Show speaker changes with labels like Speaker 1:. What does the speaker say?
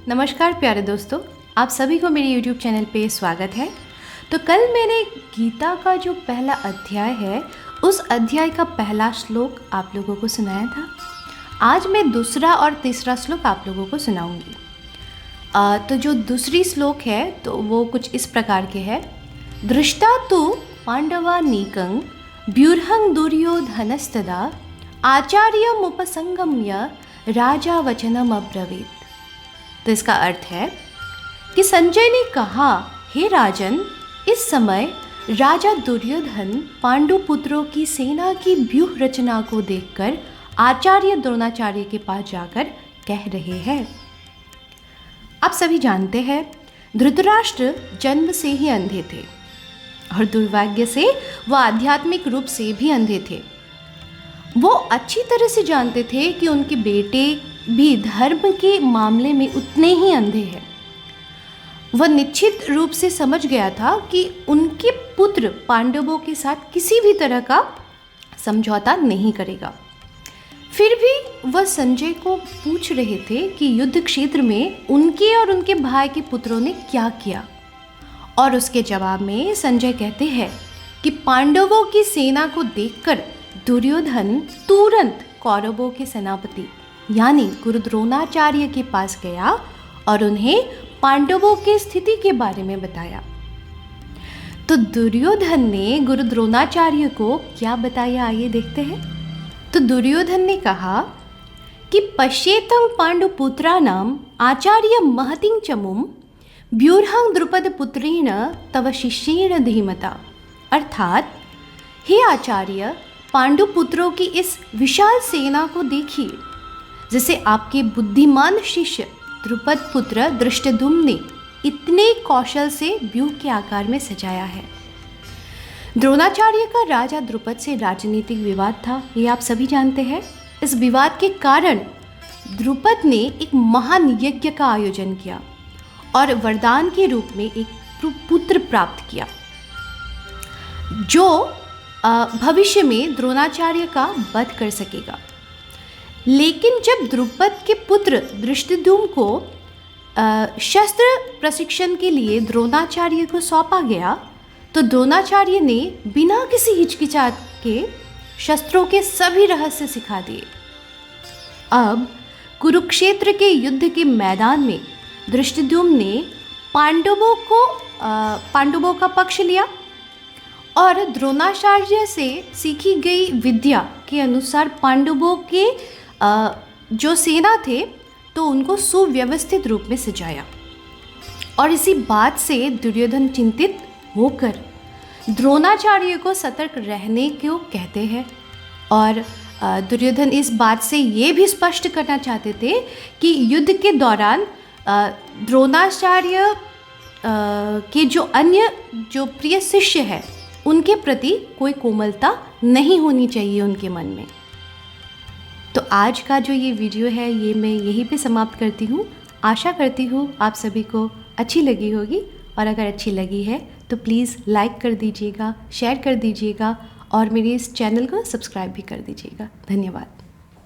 Speaker 1: नमस्कार प्यारे दोस्तों, आप सभी को मेरे YouTube चैनल पे स्वागत है। तो कल मैंने गीता का जो पहला अध्याय है उस अध्याय का पहला श्लोक आप लोगों को सुनाया था। आज मैं दूसरा और तीसरा श्लोक आप लोगों को सुनाऊंगी। तो जो दूसरी श्लोक है तो वो कुछ इस प्रकार के है। दृष्टा तु पांडवानीकं व्यूर्हं दुर्योधनस्तदा आचार्यमुपसंगम्य राजा वचनम अब्रवीत। तो इसका अर्थ है कि संजय ने कहा, हे राजन, इस समय राजा दुर्योधन पांडु पुत्रों की सेना की व्यूह रचना को देखकर आचार्य द्रोणाचार्य के पास जाकर कह रहे हैं। आप सभी जानते हैं धृतराष्ट्र जन्म से ही अंधे थे और दुर्भाग्य से वह आध्यात्मिक रूप से भी अंधे थे। वो अच्छी तरह से जानते थे कि उनके बेटे भी धर्म के मामले में उतने ही अंधे हैं। वह निश्चित रूप से समझ गया था कि उनके पुत्र पांडवों के साथ किसी भी तरह का समझौता नहीं करेगा। फिर भी वह संजय को पूछ रहे थे कि युद्ध क्षेत्र में उनके और उनके भाई के पुत्रों ने क्या किया, और उसके जवाब में संजय कहते हैं कि पांडवों की सेना को देखकर दुर्योधन तुरंत कौरवों के सेनापति यानी गुरु द्रोणाचार्य के पास गया और उन्हें पांडवों की स्थिति के बारे में बताया। तो दुर्योधन ने गुरु द्रोणाचार्य को क्या बताया, आइए देखते हैं। तो दुर्योधन ने कहा कि पश्येतं पांडुपुत्राणाम आचार्य महतिं चमुम व्यूर्हं द्रुपद पुत्रेण तव शिष्येण धीमता। अर्थात, हे आचार्य, पांडुपुत्रों की इस विशाल सेना को देखिए जिसे आपके बुद्धिमान शिष्य द्रुपद पुत्र धृष्टद्युम्न ने इतने कौशल से व्यूह के आकार में सजाया है। द्रोणाचार्य का राजा द्रुपद से राजनीतिक विवाद था, ये आप सभी जानते हैं। इस विवाद के कारण द्रुपद ने एक महान यज्ञ का आयोजन किया और वरदान के रूप में एक पुत्र प्राप्त किया जो भविष्य में द्रोणाचार्य का वध कर सकेगा। लेकिन जब द्रुपद के पुत्र धृष्टद्युम्न को शस्त्र प्रशिक्षण के लिए द्रोणाचार्य को सौंपा गया तो द्रोणाचार्य ने बिना किसी हिचकिचाहट के शस्त्रों के सभी रहस्य सिखा दिए। अब कुरुक्षेत्र के युद्ध के मैदान में धृष्टद्युम्न ने पांडवों का पक्ष लिया और द्रोणाचार्य से सीखी गई विद्या के अनुसार पांडवों के जो सेना थे तो उनको सुव्यवस्थित रूप में सजाया। और इसी बात से दुर्योधन चिंतित होकर द्रोणाचार्य को सतर्क रहने को कहते हैं। और दुर्योधन इस बात से ये भी स्पष्ट करना चाहते थे कि युद्ध के दौरान द्रोणाचार्य के जो अन्य जो प्रिय शिष्य है उनके प्रति कोई कोमलता नहीं होनी चाहिए उनके मन में। तो आज का जो ये वीडियो है ये मैं यहीं पे समाप्त करती हूँ। आशा करती हूँ आप सभी को अच्छी लगी होगी, और अगर अच्छी लगी है तो प्लीज़ लाइक कर दीजिएगा, शेयर कर दीजिएगा और मेरे इस चैनल को सब्सक्राइब भी कर दीजिएगा। धन्यवाद।